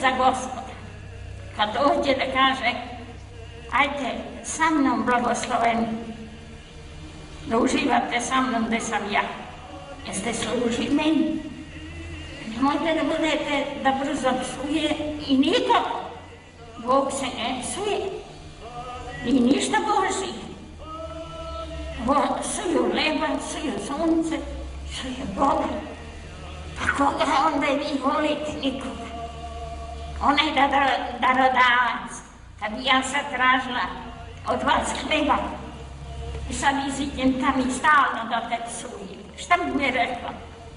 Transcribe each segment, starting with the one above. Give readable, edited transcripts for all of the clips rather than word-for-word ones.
za Gospoda. Kad dođe da kaže, ajde sa mnom blagosloveni, da uživate sa mnom gde sam ja. Jeste služi meni. Nemojte da budete da brzo psuje i nikako. Bog se ne psuje. I ništa Božije. Suju leba, suju sunce, suju Boga. Pa koga onda vi volite? Nikoga. Onaj darodavac. Kad bi ja sad tražila od vas hleba i sad iziđem tam i stalno da te psujem. Šta bi mi rekla?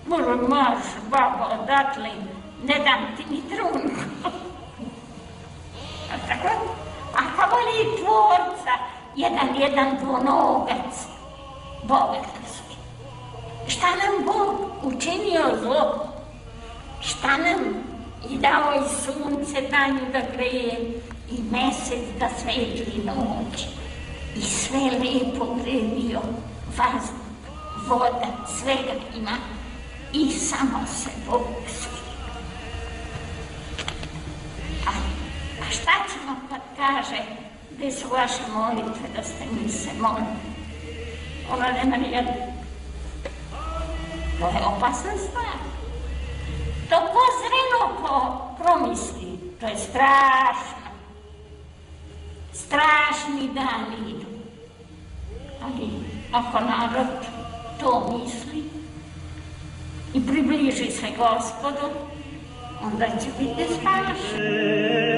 Moram marš, babo, odatle, ne dam ti ni trunku. Ako voli tvorca, jedan dvonogac, Boga krsti. Šta nam Bog učinio zlo? Šta nam i dao i sunce danju da greje i mesec da svetli noć i sve lepo uredio, vazduh, voda, svega ima i samo se Bog psuje. A šta ćemo kad kaže gde su vaše molitve da ste mi se molili? Ona nema nijedno. To je opasna stvar. To pozrelo promisli. To je strašno. Strašni dani idu. Ali ako narod to misli i približi se Gospodu, onda će biti spašen.